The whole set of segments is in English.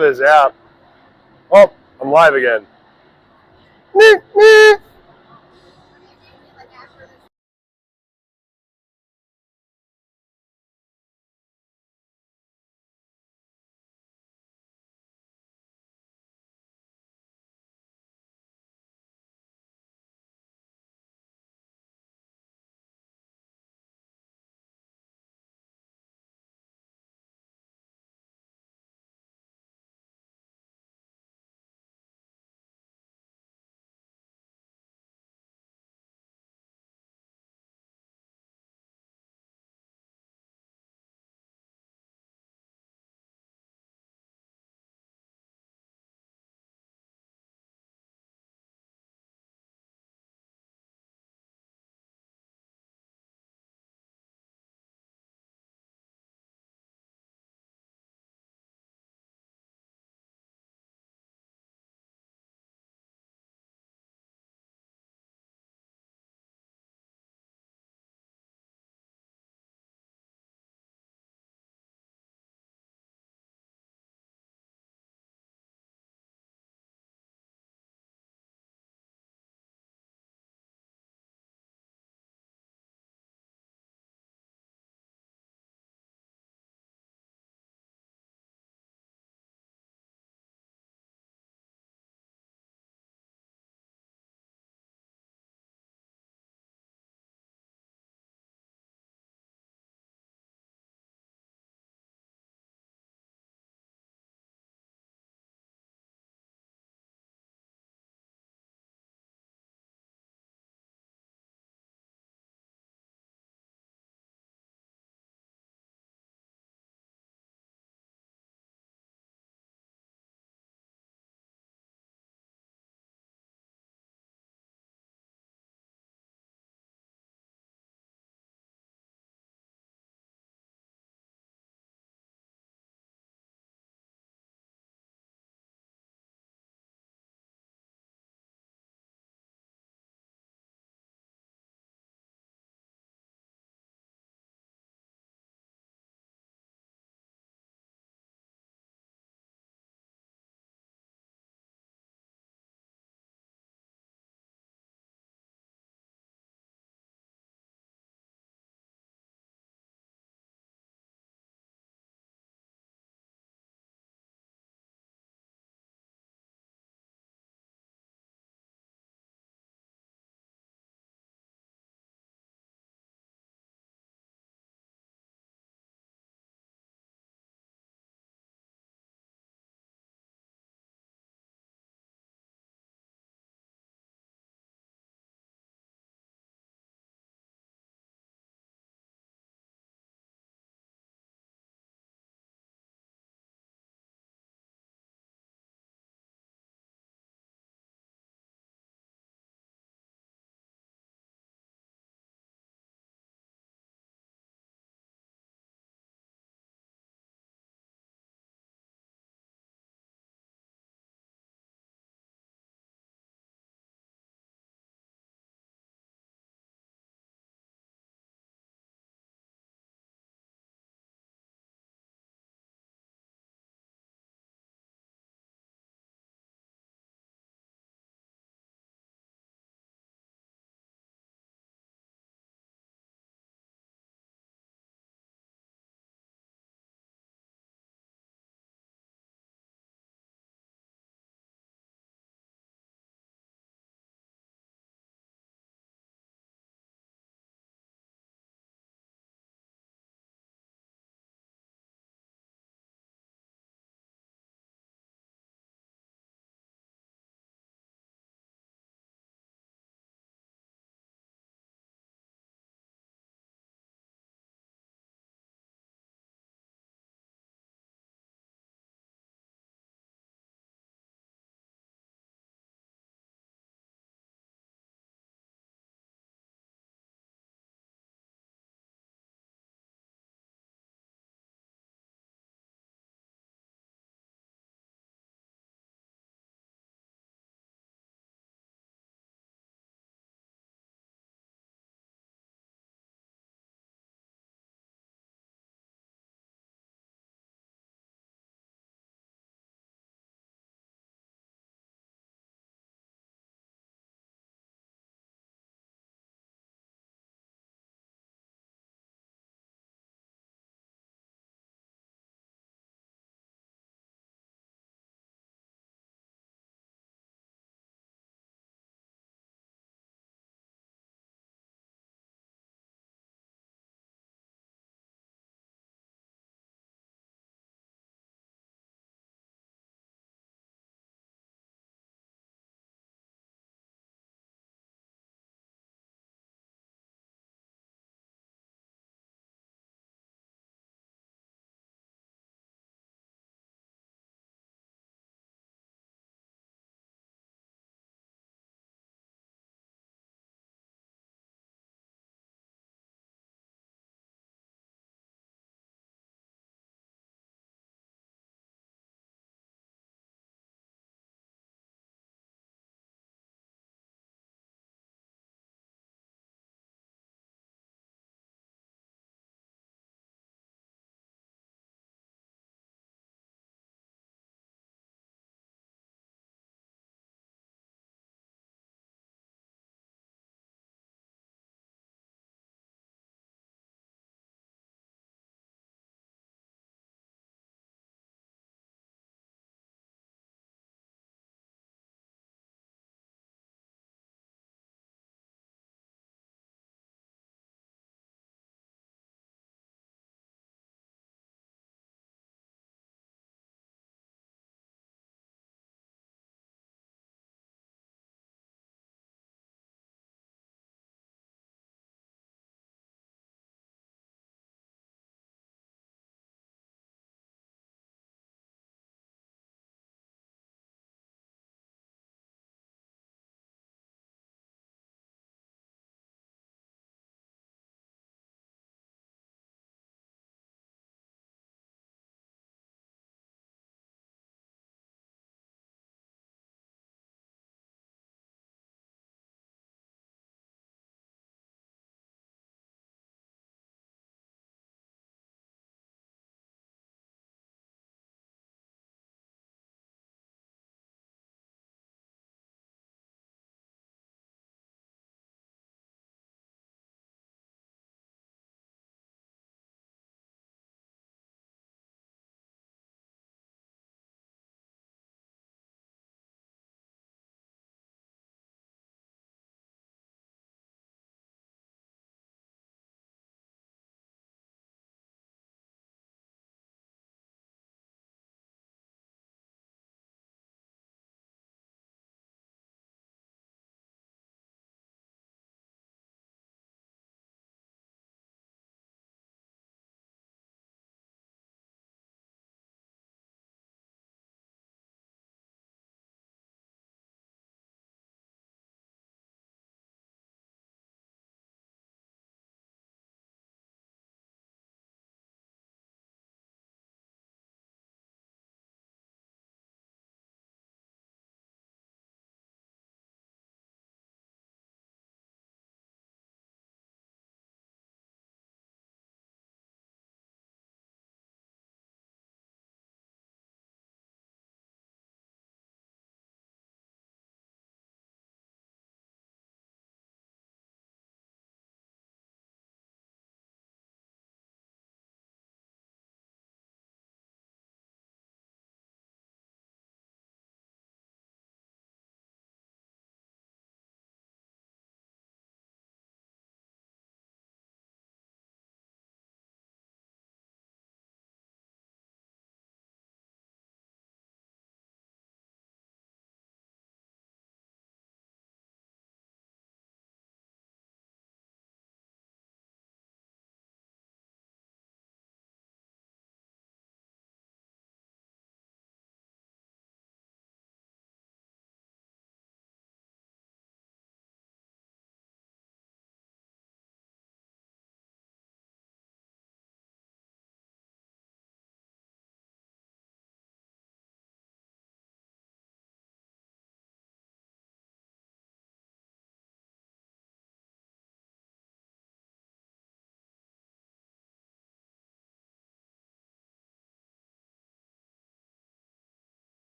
this app. Oh, I'm live again.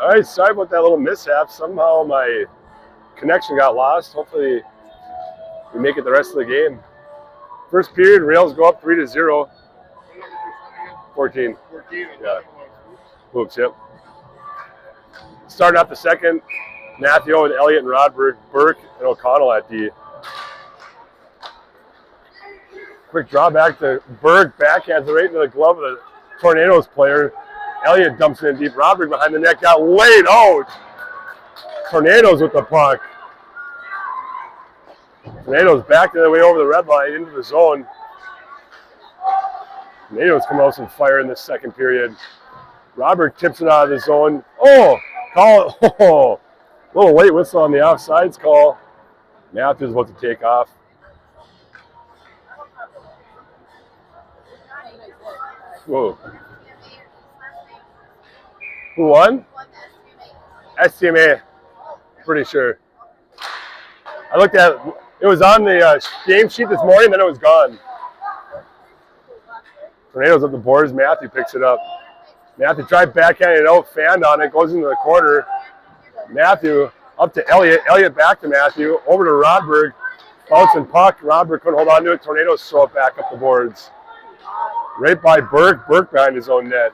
All right, sorry about that little mishap. Somehow my connection got lost. Hopefully we make it the rest of the game. First period, Rails go up 3-0. 14. Yeah. Oops, yep. Starting off the second, Matthew with Elliott and Rodberg, Burke and O'Connell at D. Quick draw back to Berg, backhands it right into the glove of the Tornadoes player. Elliott dumps it in deep. Rodberg behind the net, got laid out. Tornadoes with the puck. Tornadoes back the other way over the red line into the zone. Tornadoes come out with some fire in the second period. Rodberg tips it out of the zone. Oh, call it. Oh, a little late whistle on the offsides call. Matthews about to take off. Whoa. Who won? STMA. Pretty sure. I looked at it. It was on the game sheet this morning, then it was gone. Tornadoes up the boards. Matthew picks it up. Matthew tried backhanding it out, fanned on it, goes into the corner. Matthew up to Elliott. Elliott back to Matthew. Over to Rodberg. Bouncing puck. Rodberg couldn't hold on to it. Tornadoes throw it back up the boards. Right by Burke. Burke behind his own net.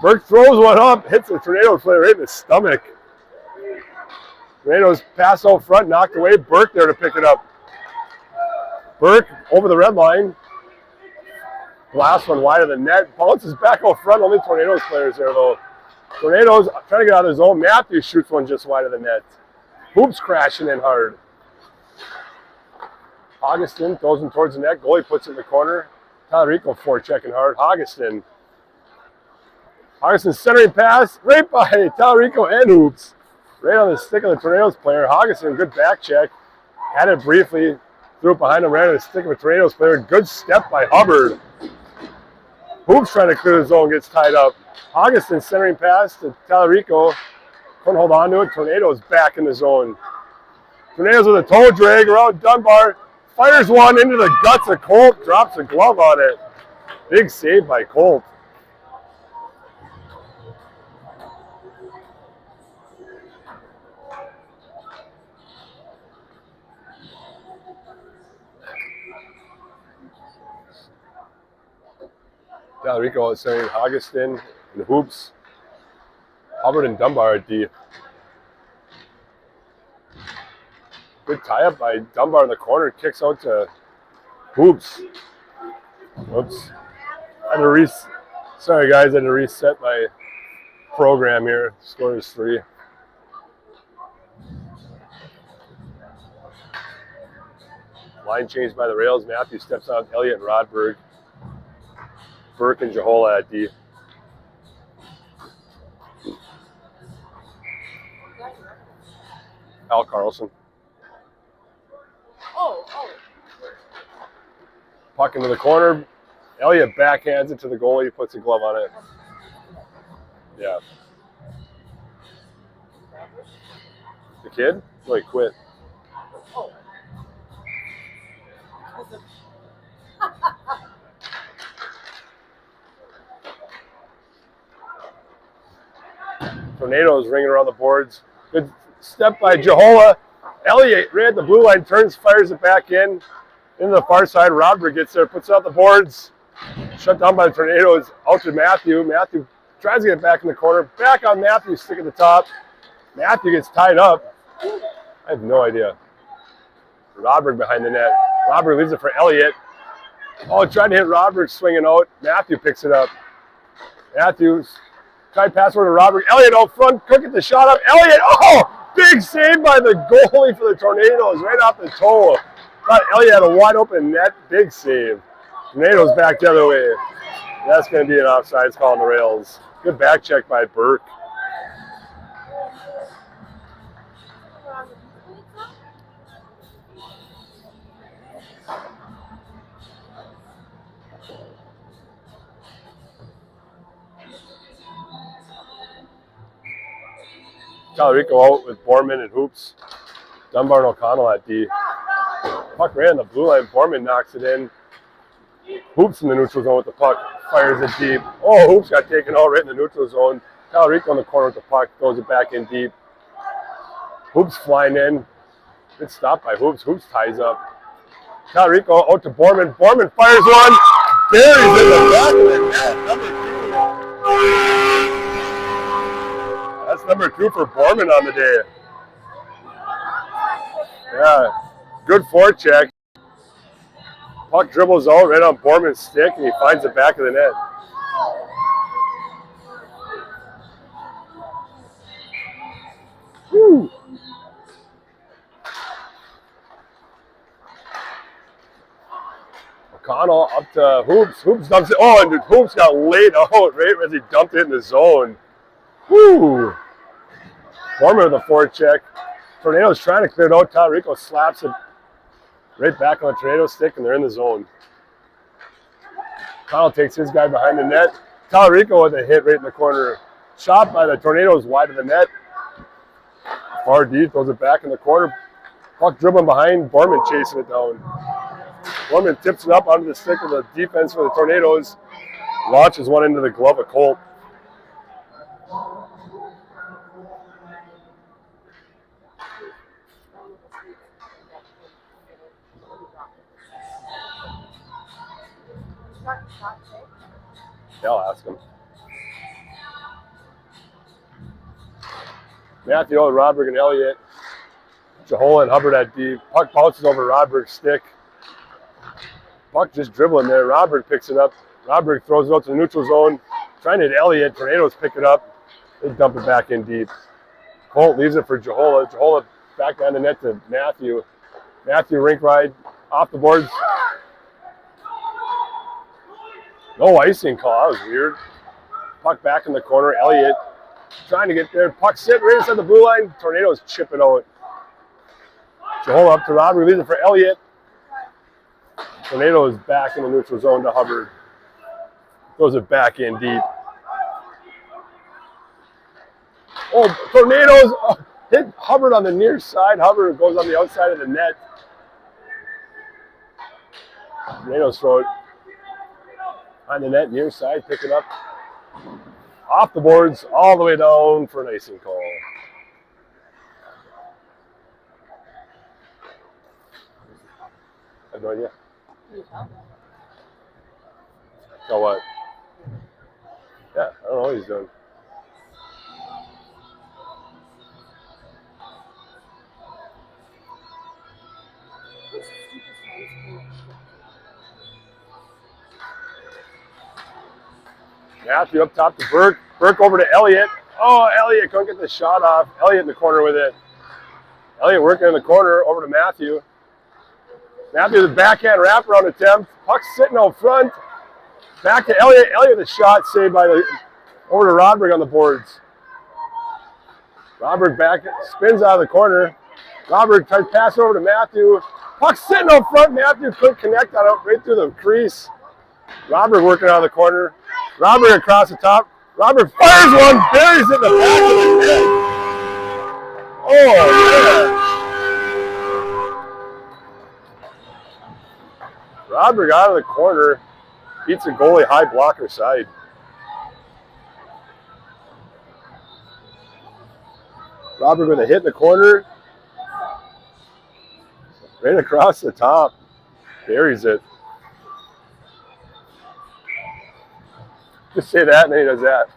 Burke throws one up, hits the Tornado player right in the stomach. Tornadoes pass out front, knocked away. Burke there to pick it up. Burke over the red line. Last one wide of the net. Bounces back out front. Only Tornadoes players there though. Tornadoes trying to get out of the zone. Matthews shoots one just wide of the net. Hoops crashing in hard. Augustin throws him towards the net. Goalie puts it in the corner. Talarico forechecking hard. Augustin centering pass right by Talarico and Hoops. Right on the stick of the Tornadoes player. Augustin, good back check. Had it briefly. Threw it behind him, ran on the stick of a Tornadoes player. Good step by Hubbard. Hoops trying to clear the zone, gets tied up. Augustin centering pass to Talarico. Couldn't hold on to it. Tornadoes back in the zone. Tornadoes with a toe drag around Dunbar. Fires one into the guts of Colt. Drops a glove on it. Big save by Colt. Talarico sending Augustin and Hoops. Hubbard and Dunbar at D. Good tie-up by Dunbar in the corner. Kicks out to Hoops. Whoops. Sorry guys, I had to reset my program here. Score is 3. Line change by the Rails. Matthew steps out. Elliott and Rodberg. Burke and Jahola at D. Al Carlson. Puck into the corner. Elliott backhands it to the goalie. He puts a glove on it. Yeah. The kid? No, he quit. Tornadoes ringing around the boards. Good step by Jahola. Elliott right at the blue line, turns, fires it back in. Into the far side. Rodberg gets there, puts it out the boards. Shut down by the Tornadoes. Out to Matthew. Matthew tries to get back in the corner. Back on Matthew, stick at the top. Matthew gets tied up. I have no idea. Rodberg behind the net. Rodberg leaves it for Elliott. Oh, trying to hit Rodberg, swinging out. Matthew picks it up. Matthews. Tried pass over to Rodberg. Elliott out front. Cook at the shot up. Elliott. Oh, big save by the goalie for the Tornadoes. Right off the toe. Thought Elliott had a wide open net. Big save. Tornadoes back the other way. That's going to be an offsides call on the Rails. Good back check by Burke. Talarico out with Borman and Hoops. Dunbar and O'Connell at D. Puck ran the blue line. Borman knocks it in. Hoops in the neutral zone with the puck. Fires it deep. Oh, Hoops got taken out right in the neutral zone. Talarico in the corner with the puck, throws it back in deep. Hoops flying in. Good stop by Hoops. Hoops ties up. Talarico out to Borman. Borman fires one. Buries in the back of the net. Number 2. That's number 2 for Borman on the day. Yeah, good forecheck. Puck dribbles out right on Borman's stick, and he finds the back of the net. Woo. O'Connell up to Hoops. Hoops dumps it. Oh, and Hoops got laid out right as he dumped it in the zone. Woo! Borman with a forecheck. Tornado's trying to clear it out. Talarico slaps it right back on the Tornado stick, and they're in the zone. O'Connell takes his guy behind the net. Talarico with a hit right in the corner. Shot by the Tornadoes wide of the net. Far deep, throws it back in the corner. Puck dribbling behind, Borman chasing it down. Borman tips it up onto the stick of the defense for the Tornadoes. Launches one into the glove of Colt. Yeah, I'll ask him. Matthew, Rodberg, and Elliott. Jahola and Hubbard at deep. Puck bounces over Rodberg's stick. Puck just dribbling there. Rodberg picks it up. Rodberg throws it out to the neutral zone. Trying to hit Elliott. Tornadoes pick it up. They dump it back in deep. Colt leaves it for Jahola. Jahola back down the net to Matthew. Matthew rink ride off the boards. No icing call. That was weird. Puck back in the corner. Elliott trying to get there. Puck sit right inside the blue line. Tornadoes chip it out. Jahola up to Rodberg. Leaves it for Elliott. Tornadoes back in the neutral zone to Hubbard. Throws it back in deep. Oh, Tornadoes hit Hubbard on the near side. Hubbard goes on the outside of the net. Tornadoes throw it on the net, near side, pick it up. Off the boards, all the way down for an icing call. I have no idea. So what? Yeah, I don't know what he's doing. Matthew up top to Burke. Burke over to Elliott. Oh, Elliott couldn't get the shot off. Elliott in the corner with it. Elliott working in the corner over to Matthew. Matthew, the backhand wraparound attempt. Puck sitting out front. Back to Elliott. Elliott the shot saved by the over to Rodberg on the boards. Rodberg back spins out of the corner. Rodberg tries to pass over to Matthew. Puck sitting out front. Matthew couldn't connect on it right through the crease. Rodberg working out of the corner. Rodberg across the top. Rodberg fires one, buries it in the back of the net. Oh, man. Rodberg out of the corner. Beats a goalie high blocker side. Rodberg with a hit in the corner. Right across the top. Buries it. Just say that and then he does that.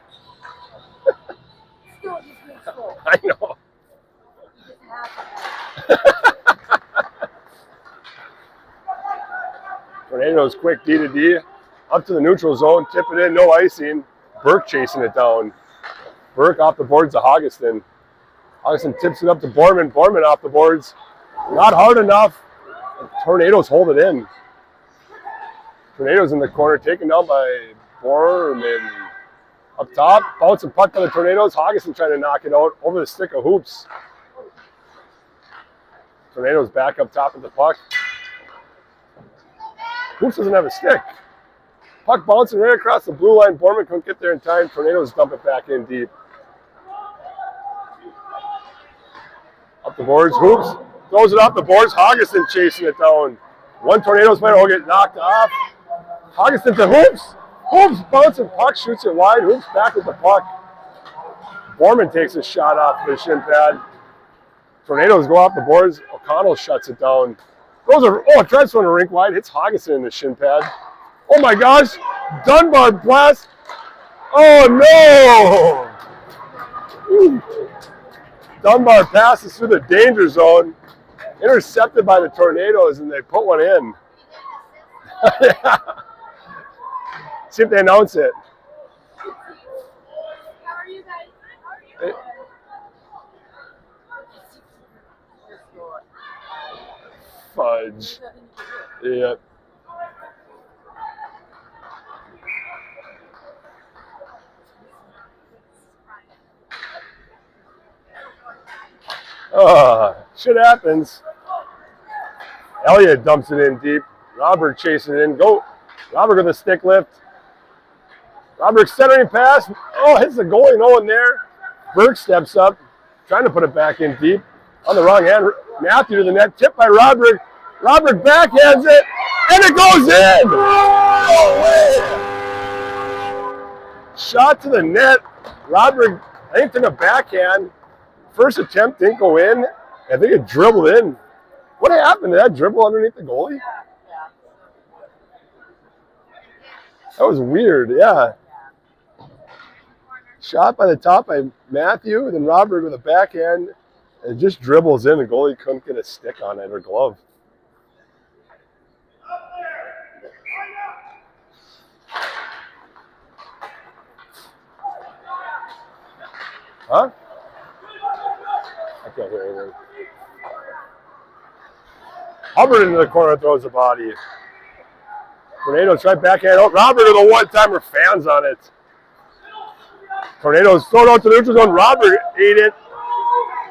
I know. Tornadoes quick D to D. Up to the neutral zone. Tip it in. No icing. Burke chasing it down. Burke off the boards to Hoggeston. Hoggeston tips it up to Borman. Borman off the boards. Not hard enough. Tornadoes hold it in. Tornadoes in the corner taken down by Borman. Up top, bouncing puck by the Tornadoes. Hoggeston trying to knock it out over the stick of Hoops. Tornadoes back up top of the puck. Hoops doesn't have a stick. Puck bouncing right across the blue line. Borman couldn't get there in time. Tornadoes dump it back in deep. Up the boards, Hoops throws it off the boards. Hoggeston chasing it down. One Tornadoes player will get knocked off. Hoggeston to Hoops. Hoops bouncing puck, shoots it wide. Hoops back with the puck. Borman takes a shot off the shin pad. Tornadoes go off the boards. O'Connell shuts it down. Tries to run a rink wide. Hits Hoggeson in the shin pad. Oh my gosh. Dunbar blast. Oh no. Dunbar passes through the danger zone. Intercepted by the Tornadoes, and they put one in. See if they announce it. How are you guys? How are you? Fudge. Yep. Shit happens. Elliott dumps it in deep. Robert chasing it in. Go. Robert with a stick lift. Robert centering pass. Oh, hits the goalie. No one there. Burke steps up, trying to put it back in deep. On the wrong hand. Matthew to the net. Tipped by Robert. Robert backhands it. And it goes in. Oh, shot to the net. Robert, I think, took a backhand. First attempt didn't go in. I think it dribbled in. What happened? Did that dribble underneath the goalie? That was weird, yeah. Shot by the top by Matthew, then Robert with a backhand. It just dribbles in. The goalie couldn't get a stick on it or glove. Huh? I can't hear anything. Hubbard into the corner throws the body. Tornadoes right backhand out. Robert with a one-timer, fans on it. Tornadoes thrown out to the neutral zone. Robert ate it.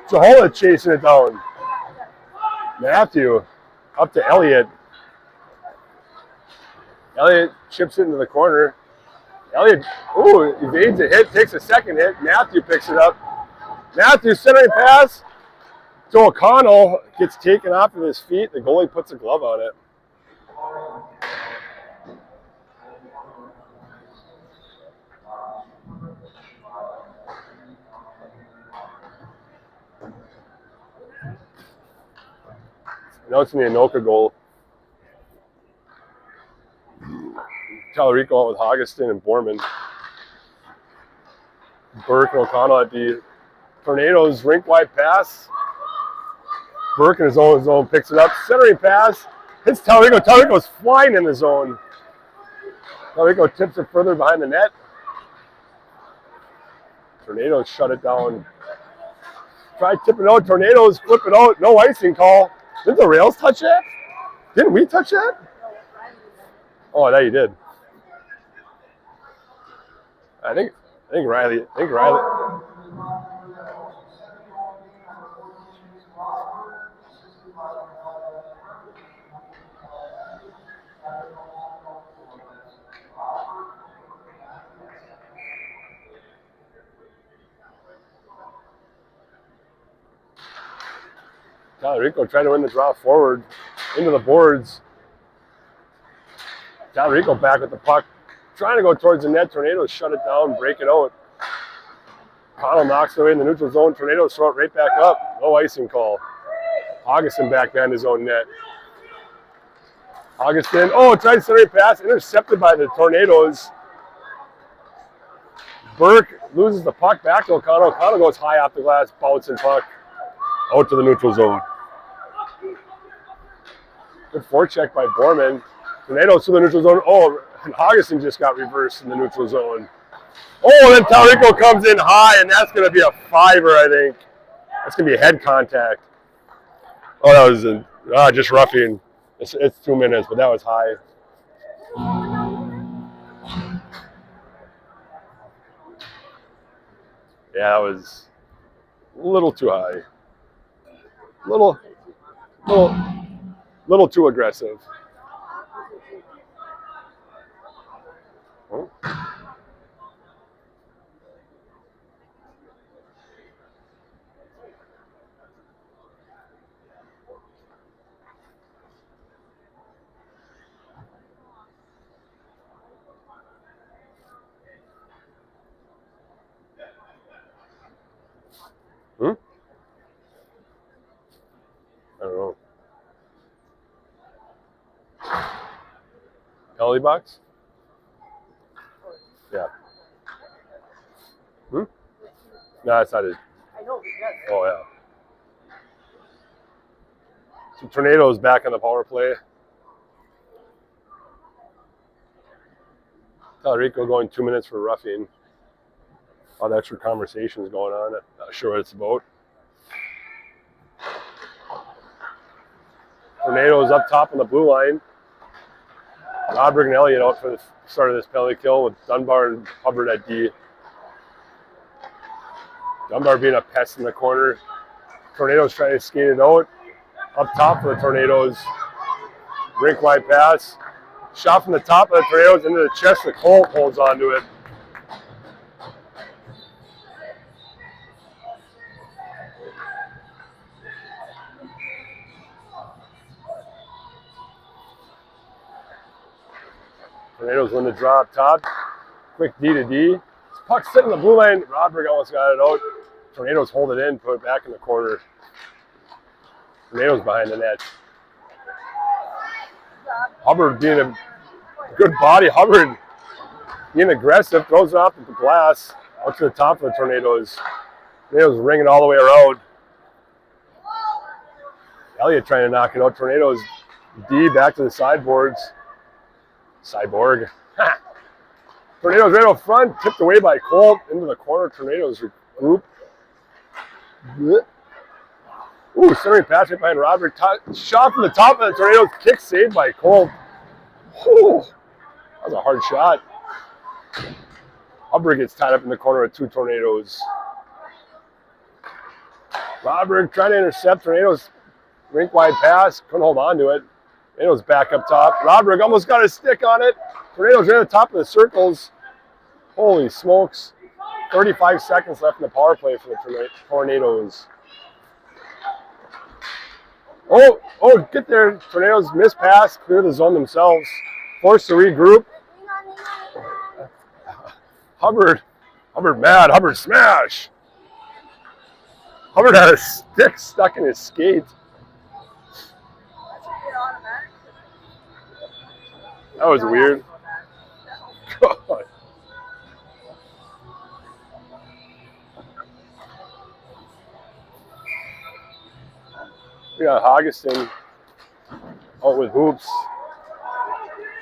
Jehola chasing it down. Matthew up to Elliott. Elliott chips it into the corner. Elliott, evades a hit, takes a second hit. Matthew picks it up. Matthew centering pass to O'Connell. Gets taken off of his feet. The goalie puts a glove on it. Announcing the Anoka goal. Tallarico out with Hoggeson and Borman. Burke and O'Connell at the Tornadoes rink-wide pass. Burke in his own zone picks it up. Centering pass. Hits Tallarico. Tallarico's flying in the zone. Tallarico tips it further behind the net. Tornadoes shut it down. Try tipping out. Tornadoes flip it out. No icing call. Didn't the rails touch that? Didn't we touch that? Oh, I thought you did. I think Riley. Tallarico trying to win the draw forward into the boards. Tallarico back with the puck, trying to go towards the net. Tornadoes shut it down, break it out. Connell knocks it away in the neutral zone. Tornadoes throw it right back up. No icing call. Hoggeson back behind his own net. Hoggeson, tries to center pass, intercepted by the Tornadoes. Burke loses the puck back to O'Connell. O'Connell goes high off the glass, bouncing puck out to the neutral zone. Good forecheck by Borman. Tornadoes to the neutral zone. And Hoggeson just got reversed in the neutral zone. Then Tallarico comes in high, and that's going to be a fiver, I think. That's going to be a head contact. That was just roughing. It's 2 minutes, but that was high. Yeah, that was a little too high. Little too aggressive. Huh? I don't know. Penalty box? Yeah. No, that's not it. I know, yes. Oh, yeah. So Tornadoes back on the power play. Talarico going 2 minutes for roughing. A lot of extra conversations going on. Not sure what it's about. Tornadoes up top on the blue line. Roderick and Elliott out for the start of this penalty kill with Dunbar and Hubbard at D. Dunbar being a pest in the corner. Tornadoes trying to skate it out. Up top for the Tornadoes. Rink wide pass. Shot from the top of the Tornadoes into the chest. The Colt holds onto it. Tornadoes win the draw up top. Quick D to D. Puck sitting in the blue line. Roderick almost got it out. Tornadoes hold it in, put it back in the corner. Tornadoes behind the net. Hubbard being a good body. Hubbard being aggressive, throws it off the glass out to the top of the Tornadoes. Tornadoes ringing all the way around. Elliott trying to knock it out. Tornadoes D back to the sideboards. Cyborg. Tornadoes right out front, tipped away by Colt into the corner. Tornadoes group. Ooh, centering pass right behind Roderick. Shot from the top of the Tornadoes. Kick saved by Colt. Ooh, that was a hard shot. Hubbard gets tied up in the corner with 2 Tornadoes. Roderick trying to intercept. Tornadoes rink wide pass. Couldn't hold on to it. Tornadoes back up top. Roderick almost got a stick on it. Tornadoes right at the top of the circles. Holy smokes. 35 seconds left in the power play for the Tornadoes. Oh, get there. Tornadoes miss pass, clear the zone themselves. Forced to regroup. Hubbard mad. Hubbard smash. Hubbard had a stick stuck in his skate. That was weird. God. We got Hoggeston out with hoops.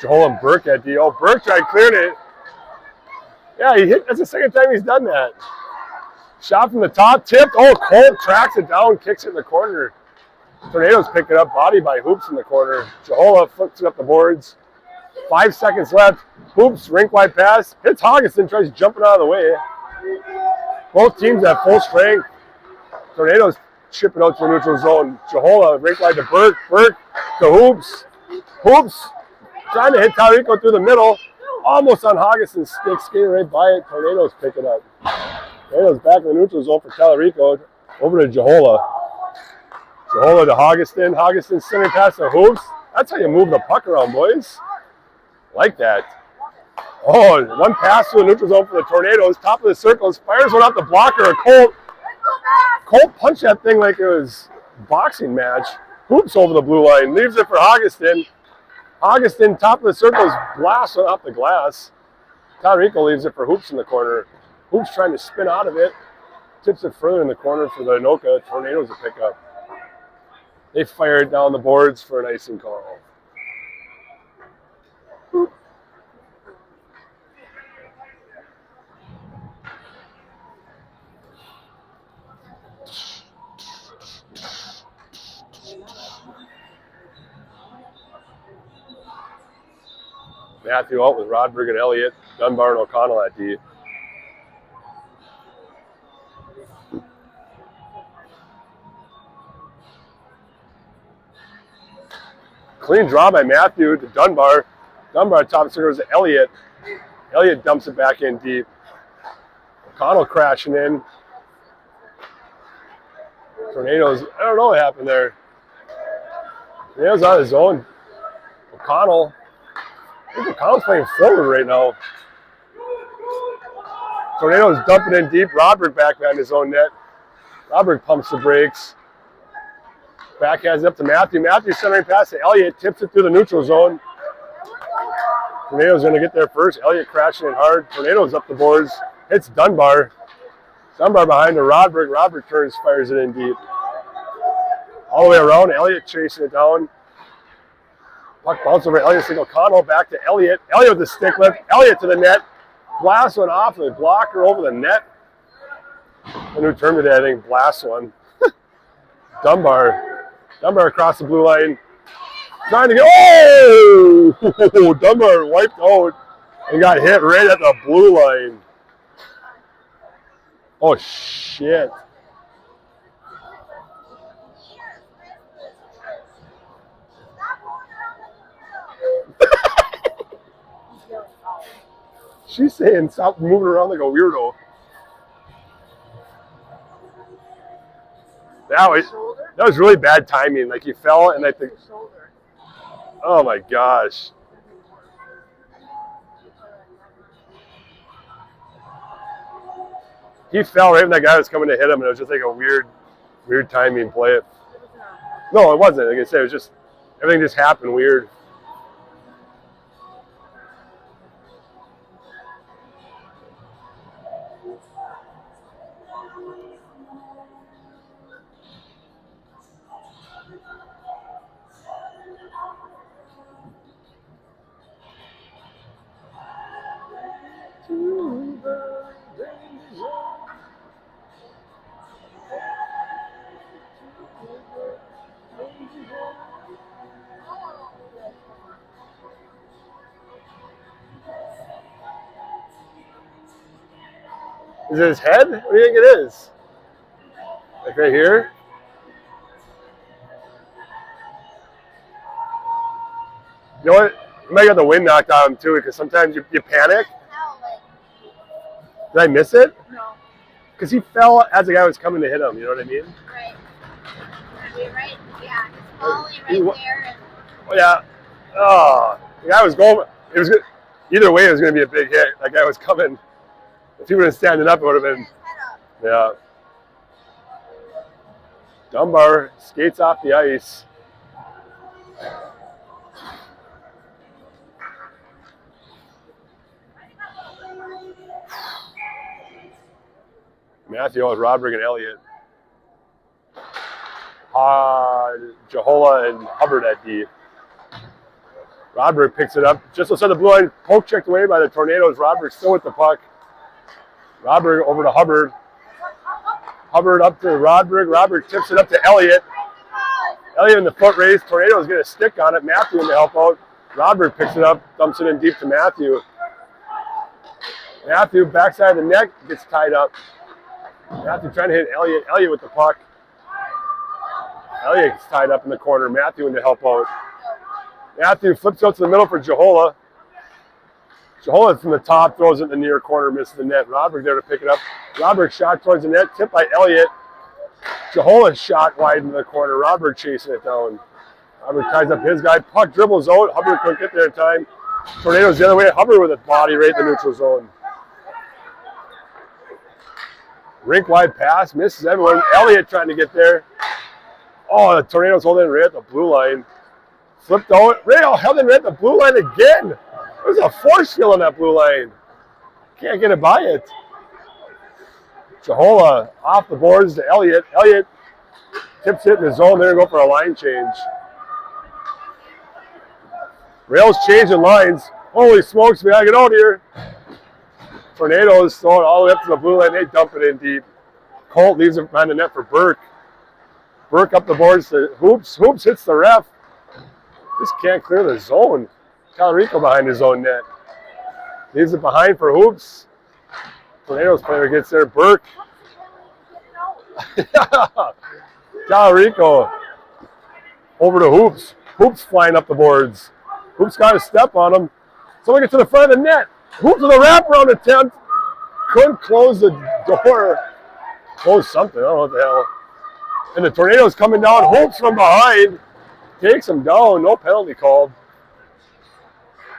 Joel and Burke at D. Oh, Burke tried clearing it. Yeah, he hit. That's the second time he's done that. Shot from the top, tipped. Oh, Colt tracks it down, kicks it in the corner. Tornadoes pick it up, body by Hoops in the corner. Jehola flips it up the boards. 5 seconds left. Hoops, rink wide pass. Hits Hoggeston, tries jumping out of the way. Both teams at full strength. Tornadoes chip it out to the neutral zone. Jehola, rink wide to Burke. Burke to Hoops. Hoops trying to hit Talarico through the middle. Almost on Hoggeston's stick, skating right by it. Tornadoes pick it up. Tornadoes back in the neutral zone for Talarico. Over to Jehola. Jehola to Hoggeston. Hoggeston center pass to Hoops. That's how you move the puck around, boys. Like that. Oh, one pass to the neutral zone for the Tornadoes. Top of the circles. Fires one off the blocker. Colt punched that thing like it was a boxing match. Hoops over the blue line. Leaves it for Hoggeston. Hoggeston, top of the circles, blasts one off the glass. Talarico leaves it for Hoops in the corner. Hoops trying to spin out of it. Tips it further in the corner for the Anoka Tornadoes to pick up. They fire it down the boards for an icing call. Matthew out with Roderick and Elliott. Dunbar and O'Connell at D. Clean draw by Matthew to Dunbar. Dunbar top circles to Elliott. Elliott dumps it back in deep. O'Connell crashing in. Tornadoes, I don't know what happened there. Tornadoes out of his zone. O'Connell. I think O'Connell's playing forward right now. Tornadoes dumping in deep. Roderick back behind his own net. Roderick pumps the brakes. Backhands it up to Matthew. Matthew centering pass to Elliott. Tips it through the neutral zone. Tornado's going to get there first. Elliott crashing it hard. Tornado's up the boards. Hits Dunbar. Dunbar behind to Roderick. Roderick turns, fires it in deep. All the way around. Elliott chasing it down. Puck bounces over Elliott. Single Connell back to Elliott. Elliott with the stick lift. Elliott to the net. Blast one off the blocker over the net. A new term today, I think. Blast one. Dunbar. Dunbar across the blue line. Trying to get. Oh! Dunbar wiped out and got hit right at the blue line. Oh, shit. She's saying stop moving around like a weirdo. That was really bad timing. Like he fell and I think. Oh my gosh. He fell right when that guy was coming to hit him, and it was just like a weird timing play. No, it wasn't. Like I said, it was just everything just happened weird. Is it his head? What do you think it is? Like right here? You know what? You might get the wind knocked out of him too, because sometimes you panic. Did I miss it? No. Because he fell as the guy was coming to hit him, you know what I mean? Right. Right, yeah. He's falling right there. And... Oh, yeah. Oh, the guy was going. It was good. Either way, it was going to be a big hit. That guy was coming. If he would have standing up, it would have been. Yeah. Dunbar skates off the ice. Matthew with Roderick and Elliott. Jahola and Hubbard at D. Roderick picks it up. Just outside the blue line, poke checked away by the Tornadoes. Roderick still with the puck. Roderick over to Hubbard. Hubbard up to Roderick. Roderick tips it up to Elliott. Elliott in the foot race. Tornadoes get a stick on it. Matthew in to help out. Roderick picks it up, dumps it in deep to Matthew. Matthew, backside of the net, gets tied up. Matthew trying to hit Elliott. Elliott with the puck. Elliott gets tied up in the corner. Matthew in to help out. Matthew flips out to the middle for Jahola. Jahola from the top, throws it in the near corner, misses the net. Roderick there to pick it up. Roderick shot towards the net, tipped by Elliott. Jahola shot wide into the corner. Roderick chasing it down. Roderick ties up his guy. Puck dribbles out. Hubbard couldn't get there in time. Tornadoes the other way. Hubbard with a body right in the neutral zone. Rink wide pass, misses everyone. Elliott trying to get there. Oh, the Tornadoes holding it right at the blue line. Flipped out. Rayo held it right at the blue line again. There's a force field on that blue line. Can't get it by it. Jahola off the boards to Elliott. Elliott tips it in the zone. They're going to go for a line change. Rails changing lines. Holy smokes, we got to get out here. Tornadoes throw it all the way up to the blue line. They dump it in deep. Colt leaves it behind the net for Burke. Burke up the boards to Hoops. Hoops hits the ref. Just can't clear the zone. Calarico behind his own net. Leaves it behind for Hoops. Tornadoes player gets there. Burke. Calarico over to Hoops. Hoops flying up the boards. Hoops got a step on him. Someone gets to the front of the net. Hoops with a wraparound attempt. Couldn't close the door. Close something. I don't know what the hell. And the Tornadoes coming down. Hoops from behind. Takes him down. No penalty called.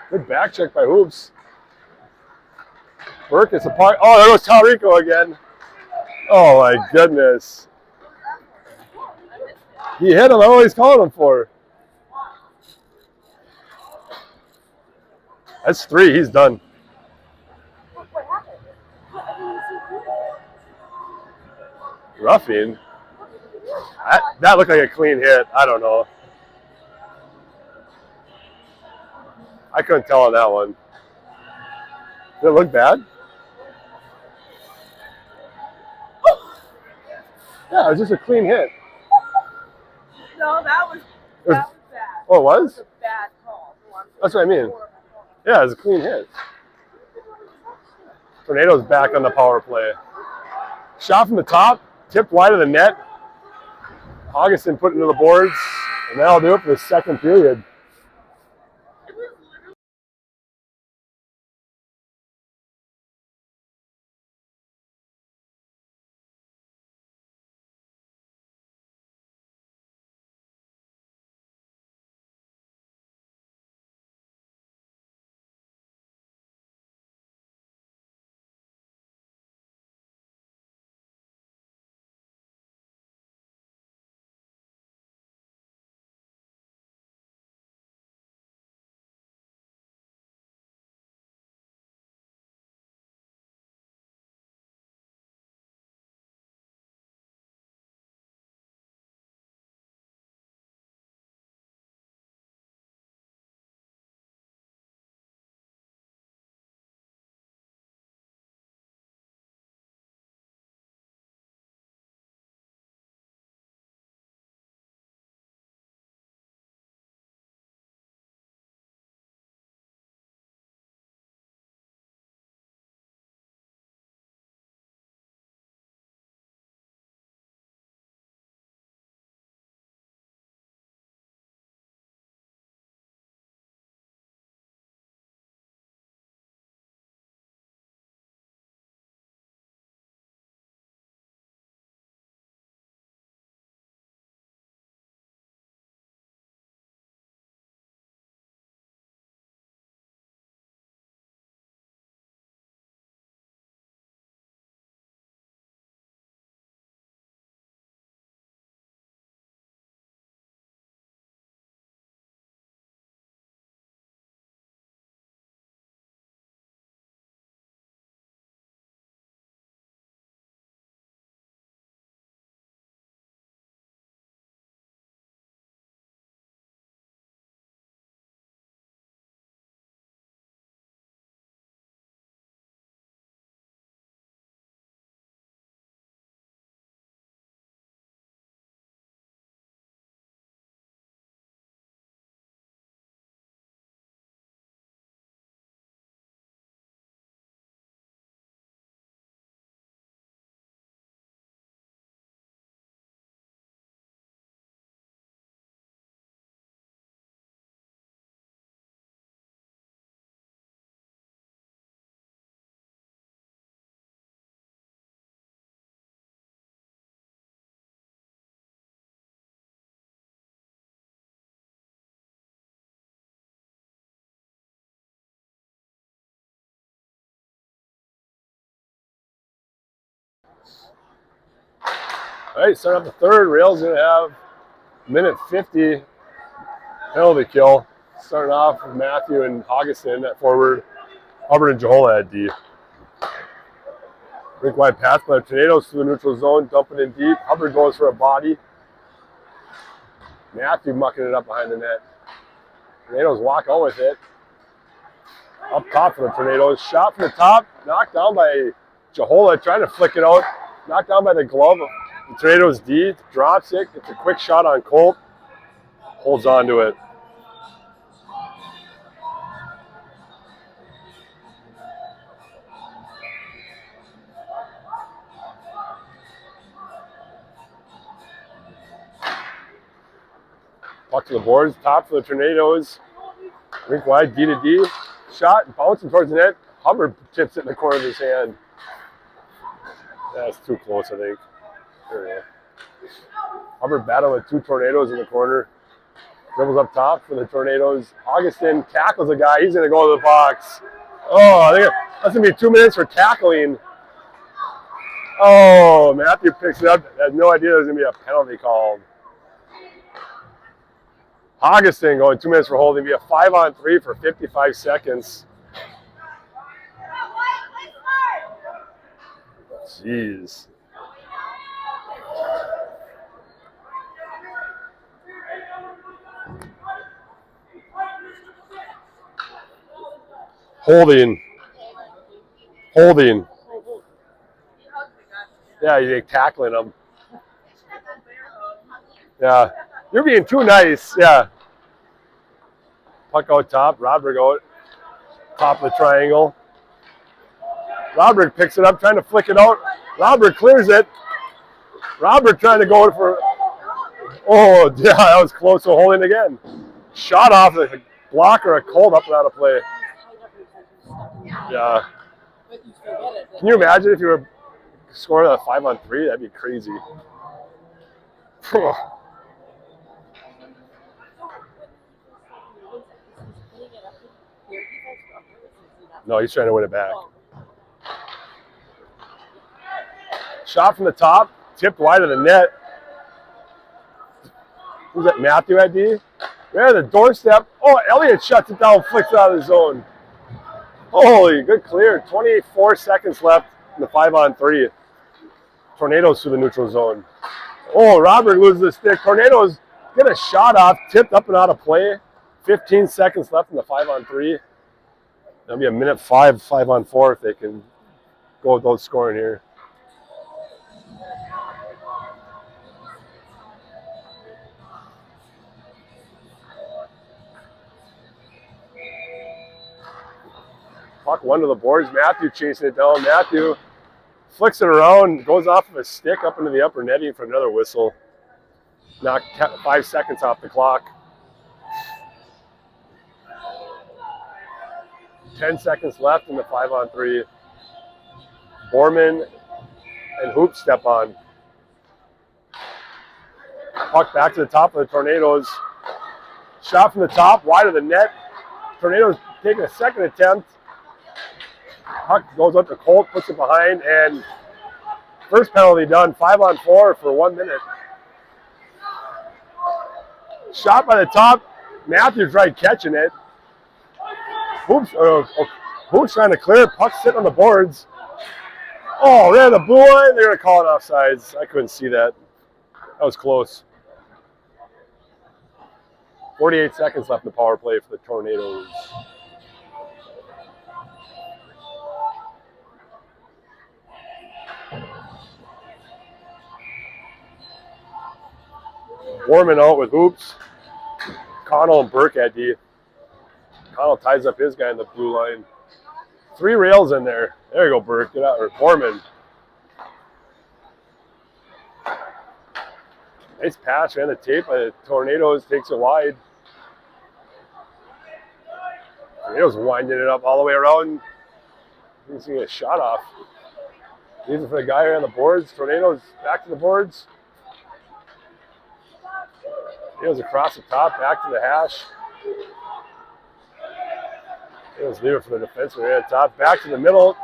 Good back check by Hoops. Burke gets a puck. Oh, there goes Talrico again. Oh, my goodness. He hit him. I don't know what he's calling him for. That's 3. He's done. What happened? Roughing. That looked like a clean hit. I don't know. I couldn't tell on that one. Did it look bad? Yeah, it was just a clean hit. No, that was bad. Oh, it was? That was a bad call. That's what I mean. Yeah, it was a clean hit. Tornado's back on the power play. Shot from the top, tipped wide of the net. Augustin put it into the boards, and that'll do it for the second period. All right, start up the third. Rail's going to have minute 50 penalty kill. Starting off with Matthew and Augustin at forward. Hubbard and Jehola at D. Rink wide pass by the Tornadoes to the neutral zone, dumping in deep. Hubbard goes for a body. Matthew mucking it up behind the net. Tornadoes walk out with it. Up top for the Tornadoes. Shot from the top, knocked down by Jehola, trying to flick it out. Knocked down by the glove of the Tornadoes D. Drops it, gets a quick shot on Colt. Holds on to it. Puck to the boards, top for the Tornadoes. Rink wide, D to D. Shot, bouncing towards the net. Hubbard tips it in the corner of his hand. That's too close, I think. There we go. Hubbard battling with 2 Tornadoes in the corner. Dribbles up top for the Tornadoes. Augustin tackles a guy. He's going to go to the box. Oh, I think that's going to be 2 minutes for tackling. Oh, Matthew picks it up. Has no idea there's going to be a penalty called. Augustin going 2 minutes for holding. Be a 5-on-3 for 55 seconds. Jeez. Holding. Yeah, you're tackling them. Yeah, you're being too nice. Yeah. Puck out top. Roderick out. Top of the triangle. Roderick picks it up, trying to flick it out. Roderick clears it. Roderick trying to go for. Oh, yeah, that was close to holding again. Shot off a block or a cold up and out of play. Yeah. Can you imagine if you were scoring a 5-on-3? That'd be crazy. No, he's trying to win it back. Shot from the top, tipped wide of the net. Who's that, Matthew at D? Right the doorstep. Oh, Elliott shuts it down, flicks it out of the zone. Holy, good clear. 24 seconds left in the 5-on-3. Tornadoes through the neutral zone. Oh, Robert loses the stick. Tornadoes get a shot off, tipped up and out of play. 15 seconds left in the 5-on-3. That'll be a minute 5-on-4 if they can go without scoring here. Puck one to the boards. Matthew chasing it down. Matthew flicks it around, goes off of a stick up into the upper netting for another whistle. Knocked 5 seconds off the clock. 10 seconds left in the 5-on-3. Borman and Hoop step on. Puck back to the top of the Tornadoes. Shot from the top, wide of the net. Tornadoes taking a second attempt. Puck goes up to Colt, puts it behind, and first penalty done, 5-on-4 for 1 minute. Shot by the top, Matthews right catching it. Hoops trying to clear, puck sitting on the boards. Oh, they're the blue line, they're going to call it offsides. I couldn't see that. That was close. 48 seconds left in the power play for the Tornadoes. Warming out with Hoops. Connell and Burke at D. Connell ties up his guy in the blue line. 3 rails in there. There you go, Burke. Get out, or Foreman. Nice pass around the tape by the Tornadoes. Takes it wide. Tornadoes winding it up all the way around. You can see a shot off. Leaves it for the guy here on the boards. Tornadoes back to the boards. Tornadoes across the top, back to the hash. Tornadoes leave it for the defenseman here at the top. Back to the middle.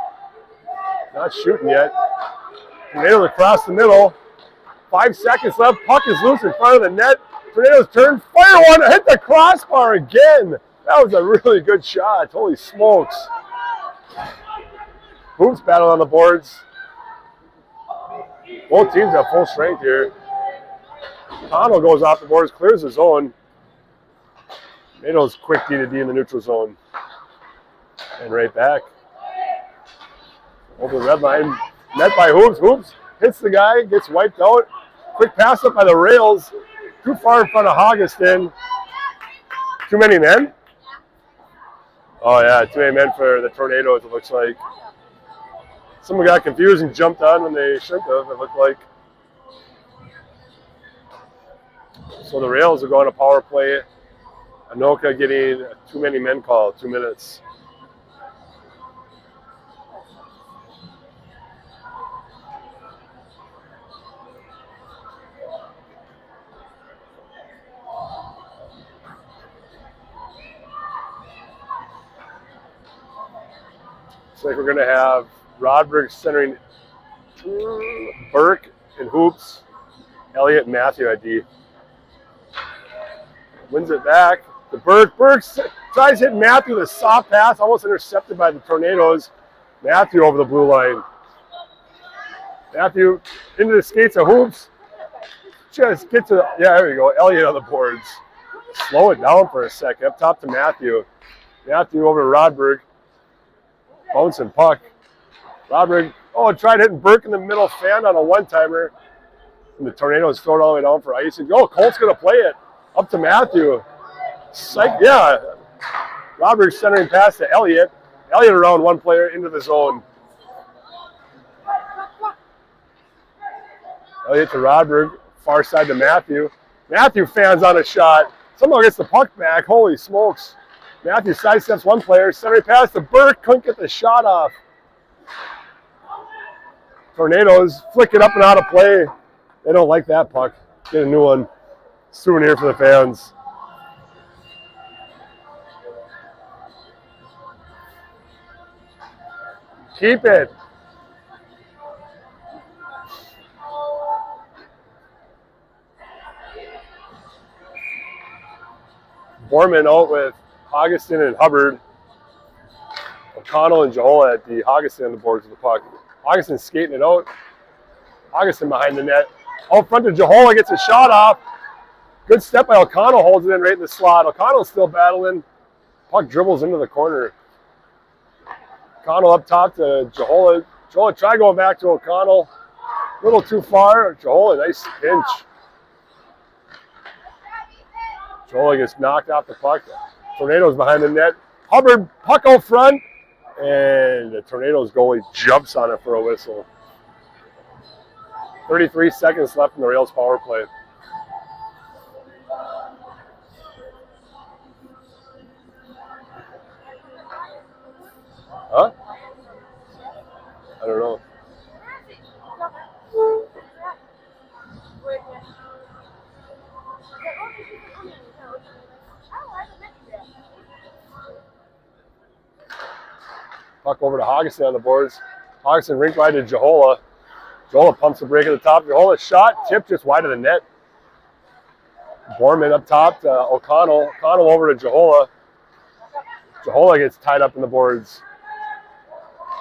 Not shooting yet. Tornadoes across the middle. 5 seconds left. Puck is loose in front of the net. Tornadoes turn. Fire one. Hit the crossbar again. That was a really good shot. Holy smokes. Hoops battle on the boards. Both teams have full strength here. Connell goes off the boards, clears the zone. Tornadoes quick D to D in the neutral zone. And right back. Over the red line. Net by Hoops. Hoops hits the guy, gets wiped out. Quick pass up by the rails. Too far in front of Augustin. Too many men? Oh, yeah, too many men for the Tornadoes, it looks like. Someone got confused and jumped on when they shouldn't have, it looked like. So the Rails are going to power play. Anoka getting a too many men call, 2 minutes. Looks like we're going to have Roderick centering Burke and Hoops, Elliott and Matthew at D. Wins it back to Burke. Burke tries hitting Matthew with a soft pass, almost intercepted by the Tornadoes. Matthew over the blue line. Matthew into the skates of hoops. Just get to, yeah, there you go. Elliott on the boards. Slow it down for a second. Up top to Matthew. Matthew over to Rodberg. Bouncing puck. Rodberg, tried hitting Burke in the middle, fan on a one-timer. And the Tornadoes throw it all the way down for icing. Colt's going to play it. Up to Matthew. Yeah. Rodberg centering pass to Elliott. Elliott around one player into the zone. Elliott to Rodberg. Far side to Matthew. Matthew fans on a shot. Somehow gets the puck back. Holy smokes. Matthew sidesteps one player. Centering pass to Burke. Couldn't get the shot off. Tornadoes flick it up and out of play. They don't like that puck. Get a new one. Souvenir for the fans. Keep it. Borman out with Augustin and Hubbard. O'Connell and Johola at the Augustin on the boards with the puck. Augustin skating it out. Augustin behind the net. Out front to Johola, gets a shot off. Good step by O'Connell, holds it in right in the slot. O'Connell's still battling. Puck dribbles into the corner. O'Connell up top to Johola. Johola try going back to O'Connell. A little too far. Johola, nice pinch. Johola gets knocked off the puck. Tornadoes behind the net. Hubbard, puck out front. And the Tornadoes goalie jumps on it for a whistle. 33 seconds left in the Rails power play. Huh? I don't know. Puck over to Hoggeston on the boards. Hoggeston rink wide to Johola. Johola pumps the break at the top. Johola's shot, tip just wide of the net. Borman up top to O'Connell. O'Connell over to Johola. Johola gets tied up in the boards.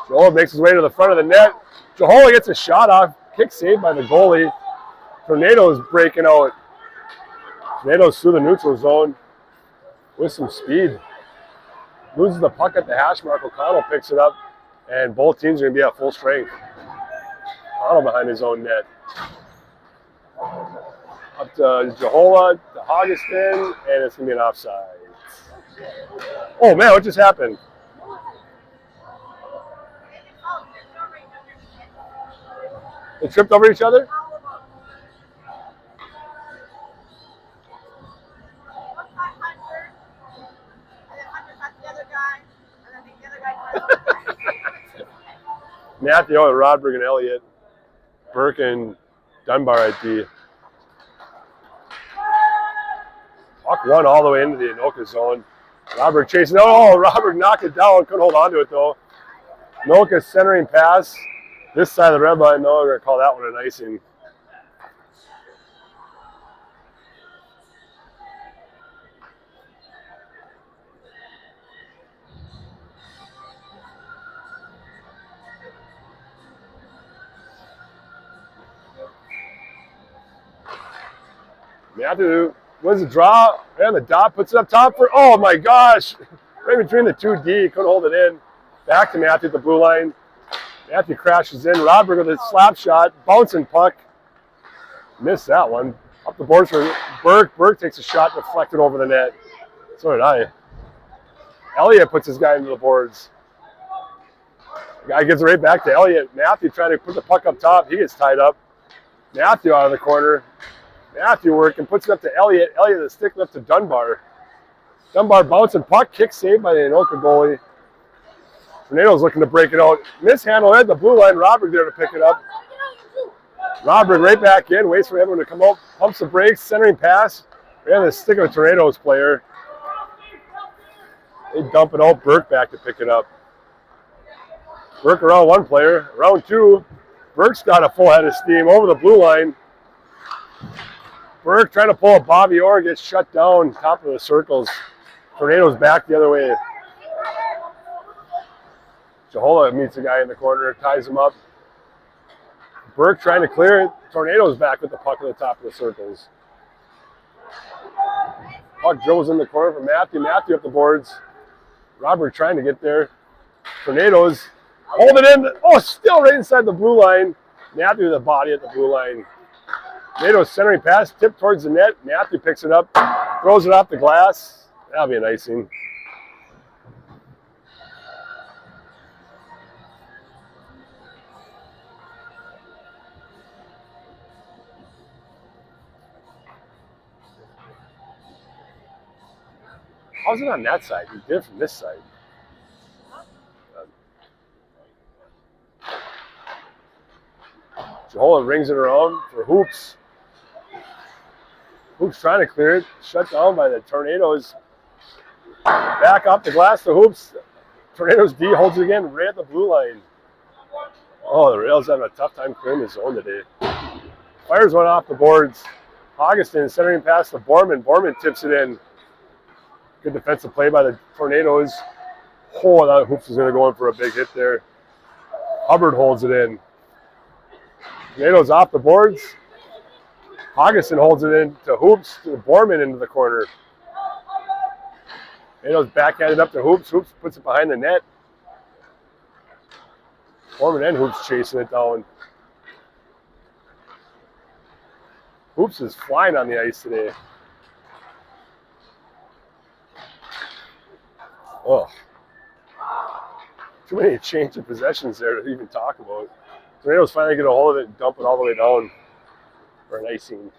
Johola makes his way to the front of the net. Johola gets a shot off. Kick saved by the goalie. Tornadoes breaking out. Tornadoes through the neutral zone with some speed. Loses the puck at the hash mark. O'Connell picks it up, and both teams are going to be at full strength. O'Connell behind his own net. Up to Johola, to Hoggeston, and it's going to be an offside. Oh, man, what just happened? They tripped over each other? Matthew and Rodberg and Elliott. Burke and Dunbar at D. Puck one all the way into the Anoka zone. Rodberg chasing. Oh, Rodberg knocked it down. Couldn't hold on to it, though. Anoka centering pass. This side of the red line, no, we're going to call that one an icing. Matthew wins the draw, and the dot puts it up top for, oh my gosh, right between the 2D, couldn't hold it in. Back to Matthew at the blue line. Matthew crashes in. Rodberg with a slap shot, bouncing puck. Missed that one. Up the boards for Burke. Burke takes a shot, deflected over the net. So did I. Elliott puts his guy into the boards. The guy gives it right back to Elliott. Matthew trying to put the puck up top. He gets tied up. Matthew out of the corner. Matthew working, puts it up to Elliott. Elliott the stick left to Dunbar. Dunbar bouncing puck, kick saved by the Anoka goalie. Tornadoes looking to break it out. Mishandle at the blue line. Rodberg there to pick it up. Rodberg right back in, waits for everyone to come out, pumps the brakes, centering pass. And the stick of a Tornadoes player. They dump it out. Burke back to pick it up. Burke around one player. Around two. Burke's got a full head of steam over the blue line. Burke trying to pull a Bobby Orr, gets shut down, top of the circles. Tornadoes back the other way. Jehola meets a guy in the corner, ties him up. Burke trying to clear it. Tornadoes back with the puck at the top of the circles. Puck dribbles in the corner for Matthew. Matthew up the boards. Robert trying to get there. Tornadoes hold it in. Oh, still right inside the blue line. Matthew with the body at the blue line. Tornadoes centering pass, tipped towards the net. Matthew picks it up, throws it off the glass. That'll be an icing. How's it on that side? You did from this side. Jehola rings it around for Hoops. Hoops trying to clear it. Shut down by the Tornadoes. Back off the glass to Hoops. Tornadoes D holds it again right at the blue line. Oh, the Rails having a tough time clearing the zone today. Fires one off the boards. Augustin centering pass to Borman. Borman tips it in. Good defensive play by the Tornadoes. Oh, that Hoops is going to go in for a big hit there. Hubbard holds it in. Tornadoes off the boards. Augustin holds it in to Hoops, to Borman into the corner. Tornadoes backhanded up to Hoops. Hoops puts it behind the net. Borman and Hoops chasing it down. Hoops is flying on the ice today. Oh, too many change of possessions there to even talk about. Tornadoes finally get a hold of it and dump it all the way down for an icing.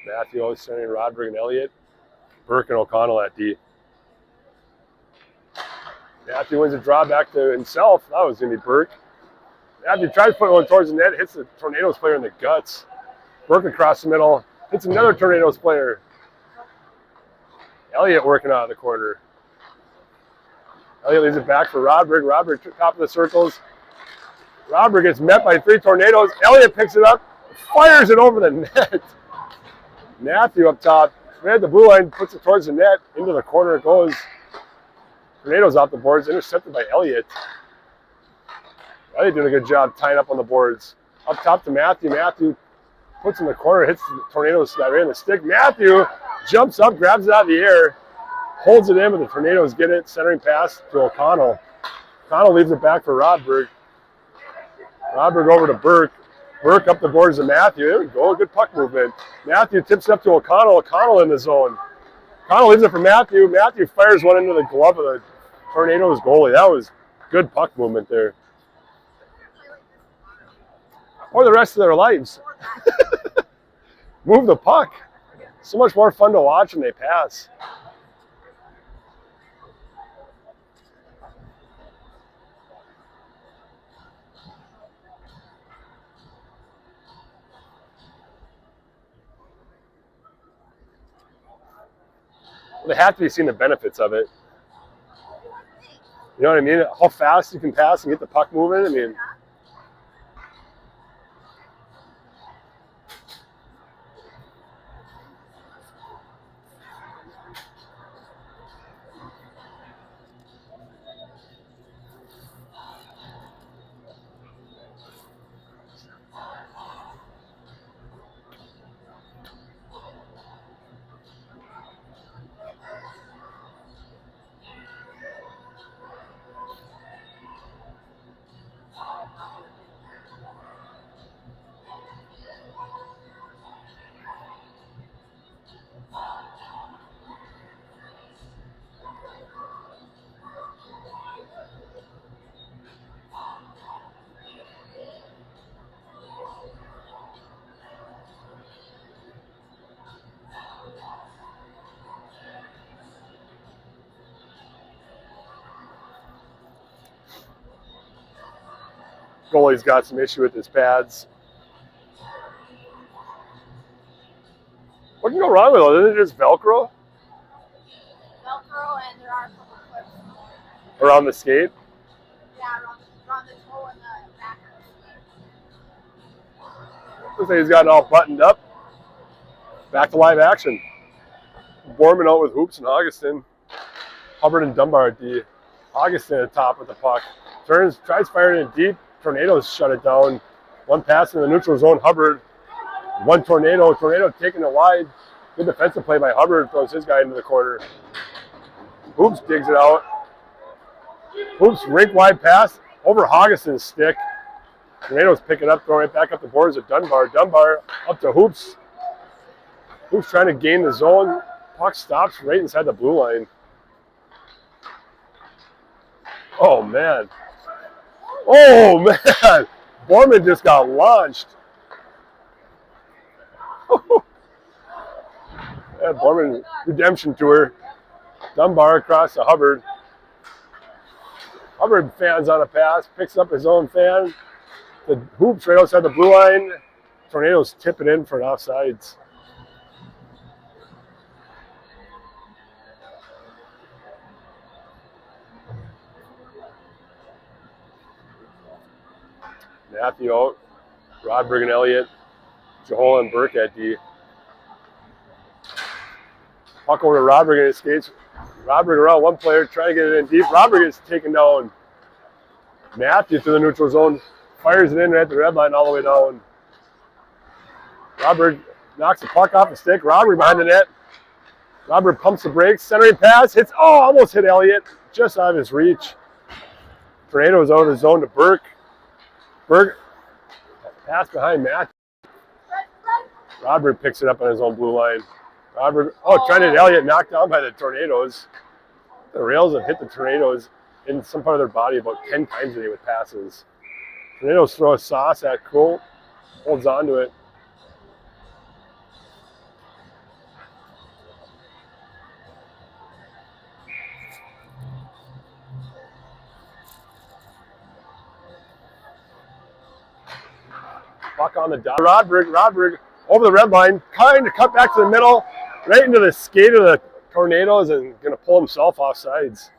Matthew always sending Roderick and Elliott. Burke and O'Connell at D. Matthew wins a draw back to himself. That was going to be Burke. Matthew tries to put one towards the net, hits the Tornadoes player in the guts. Burke across the middle, hits another Tornadoes player. Elliott working out of the corner. Elliott leaves it back for Roderick. Roderick top of the circles. Roderick gets met by 3 Tornadoes. Elliott picks it up, fires it over the net. Matthew up top, right at the blue line, puts it towards the net. Into the corner it goes. Tornadoes off the boards, intercepted by Elliott. Elliott doing a good job tying up on the boards. Up top to Matthew. Matthew puts in the corner, hits the Tornadoes guy right in the stick. Matthew jumps up, grabs it out of the air, holds it in, but the Tornadoes get it. Centering pass to O'Connell. O'Connell leaves it back for Rodberg. Rodberg over to Burke. Burke up the boards to Matthew. There we go, good puck movement. Matthew tips it up to O'Connell. O'Connell in the zone. O'Connell leaves it for Matthew. Matthew fires one into the glove of the Tornadoes goalie. That was good puck movement there. Or the rest of their lives. Move the puck. So much more fun to watch when they pass. Well, they have to be seeing the benefits of it. You know what I mean? How fast you can pass and get the puck moving. I mean, goalie's got some issue with his pads. What can go wrong with it? Isn't it just Velcro Velcro, and there are a couple clips. around the skate? Yeah, around the toe and the back of the Looks like he's got it all buttoned up. Back to live action. Borman out with Hoops and Augustin. Hubbard and Dunbar at D. Augustin at top with the puck. Turns, tries firing it deep. Tornadoes shut it down. One pass in the neutral zone. Hubbard. One Tornado. Tornado taking it wide. Good defensive play by Hubbard. Throws his guy into the corner. Hoops digs it out. Hoops rink wide pass over Augustin's stick. Tornadoes pick it up, throwing it back up the boards at Dunbar. Dunbar up to Hoops. Hoops trying to gain the zone. Puck stops right inside the blue line. Oh, man. Oh, man. Borman just got launched. Yeah, Borman redemption tour. Dunbar across to Hubbard. Hubbard fans on a pass, picks up his own fan. The Hoops right outside the blue line. Tornadoes tip it in for an offsides. Matthew out. Rodberg and Elliott. Jehola and Burke at D. Puck over to Rodberg and his skates. Rodberg around one player, trying to get it in deep. Rodberg is taken down. Matthew through the neutral zone. Fires it in right at the red line all the way down. Rodberg knocks the puck off the stick. Rodberg behind the net. Rodberg pumps the brakes. Centering pass. Hits. Oh, almost hit Elliott. Just out of his reach. Tornado is out of the zone to Burke. Burke pass behind Matthew. Rodberg picks it up on his own blue line. Rodberg, trying to hit Elliott, knocked down by the Tornadoes. The rails have hit the Tornadoes in some part of their body about 10 times a day with passes. Tornadoes throw a sauce at Cole, holds on to it. Puck on the dot. Rodberg over the red line, kind of cut back to the middle, right into the skate of the Tornadoes, and going to pull himself off sides.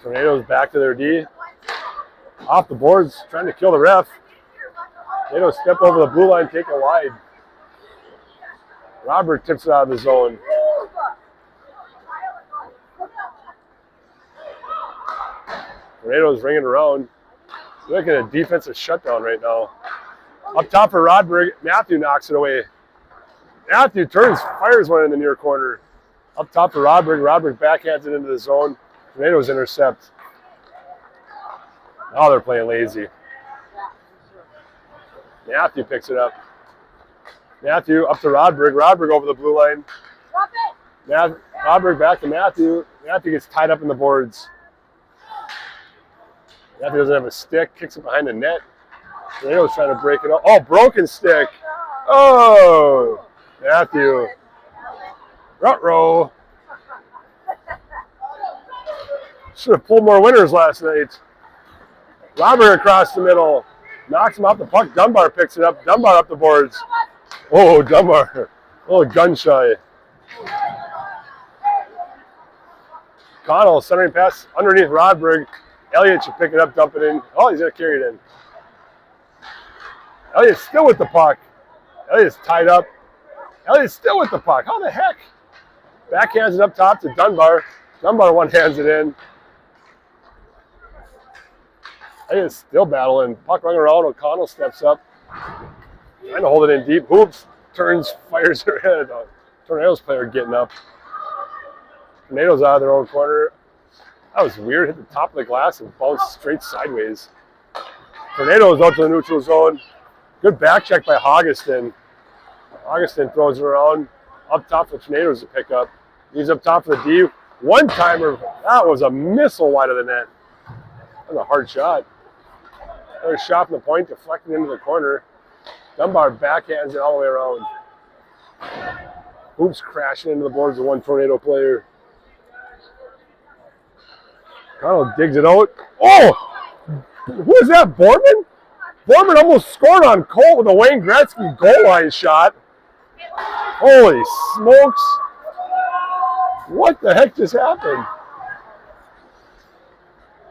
Tornadoes back to their D. Off the boards, trying to kill the ref. Tornadoes step over the blue line, take it wide. Robert tips it out of the zone. Tornadoes ringing around. Looking at a defensive shutdown right now. Up top for Rodberg. Matthew knocks it away. Matthew turns, fires one in the near corner. Up top for Rodberg. Rodberg backhands it into the zone. Tornadoes intercept. Now they're playing lazy. Matthew picks it up. Matthew up to Rodberg. Rodberg over the blue line. Rodberg back to Matthew. Matthew gets tied up in the boards. Matthew doesn't have a stick. Kicks it behind the net. Tornado's trying to break it up. Oh, broken stick. Oh, Matthew. Ruh-roh. Should have pulled more winners last night. Rodberg across the middle. Knocks him off the puck. Dunbar picks it up. Dunbar up the boards. Oh, Dunbar. A little gun shy. Connell centering pass underneath Rodberg. Elliott should pick it up, dump it in. Oh, he's going to carry it in. Elliott's still with the puck. Elliott's tied up. Elliott's still with the puck. How the heck? Backhands it up top to Dunbar. Dunbar one-hands it in. Elliott's still battling. Puck running around. O'Connell steps up. Trying to hold it in deep. Hoops. Turns, fires her head. Tornadoes player getting up. Tornadoes out of their own corner. That was weird. Hit the top of the glass and bounced straight sideways. Tornadoes out to the neutral zone. Good back check by Augustin. Augustin throws it around. Up top for Tornadoes to pick up. He's up top for the D. One-timer. That was a missile wide of the net. That was a hard shot. Another shot from the point, deflected into the corner. Dunbar backhands it all the way around. Hoops crashing into the boards of one Tornado player. Connell digs it out. Oh! Who is that, Borman? Borman almost scored on Colt with a Wayne Gretzky goal line shot. Holy smokes. What the heck just happened?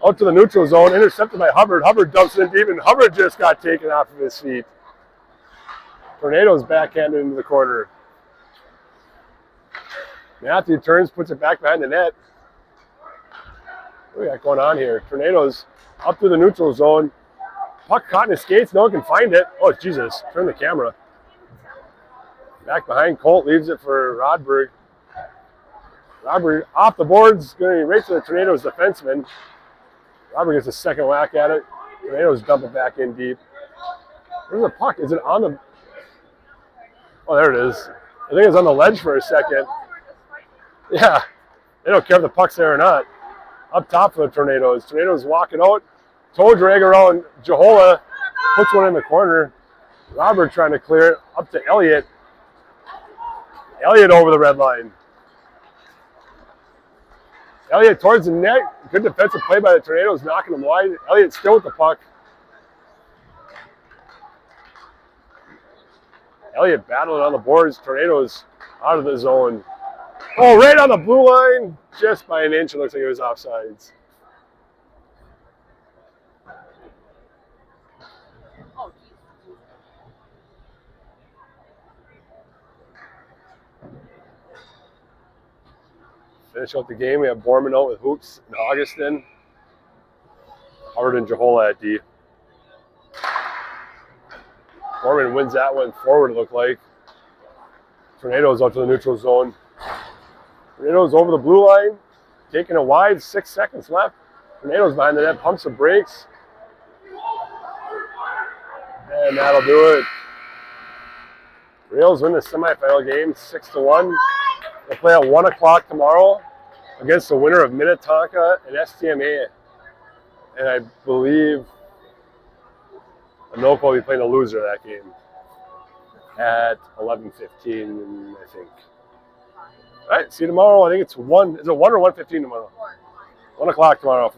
Out to the neutral zone, intercepted by Hubbard. Hubbard dumps it in deep, and Hubbard just got taken off of his feet. Tornadoes backhanded into the corner. Matthew turns, puts it back behind the net. What do we got going on here? Tornadoes up to the neutral zone. Puck caught in his skates. No one can find it. Oh, Jesus. Turn the camera. Back behind. Colt leaves it for Rodberg. Rodberg off the boards. Going right to the Tornadoes defenseman. Rodberg gets a second whack at it. Tornadoes dump it back in deep. Where's the puck? Is it on the... Oh, there it is. I think it's on the ledge for a second. Yeah. They don't care if the puck's there or not. Up top for the Tornadoes. Tornadoes walking out. Toe drag around Jahola. Puts one in the corner. Robert trying to clear it. Up to Elliott. Elliott over the red line. Elliott towards the net. Good defensive play by the Tornadoes, knocking him wide. Elliott still with the puck. Elliott battling on the boards. Tornadoes out of the zone. Oh, right on the blue line. Just by an inch. It looks like it was offsides. Finish out the game. We have Borman out with Hoops and Augustin. Howard and Jahola at D. Borman wins that one forward, it looked like. Tornadoes out to the neutral zone. Tornadoes over the blue line. Taking it wide. 6 seconds left. Tornadoes behind the net. Pumps and brakes. And that'll do it. Rails win the semifinal game 6-1. They'll play at 1 o'clock tomorrow against the winner of Minnetonka and STMA. And I believe Anoka will be playing the loser of that game at 11:15, I think. All right, see you tomorrow. I think it's 1. Is it 1 or 1:15 tomorrow? 1 o'clock tomorrow.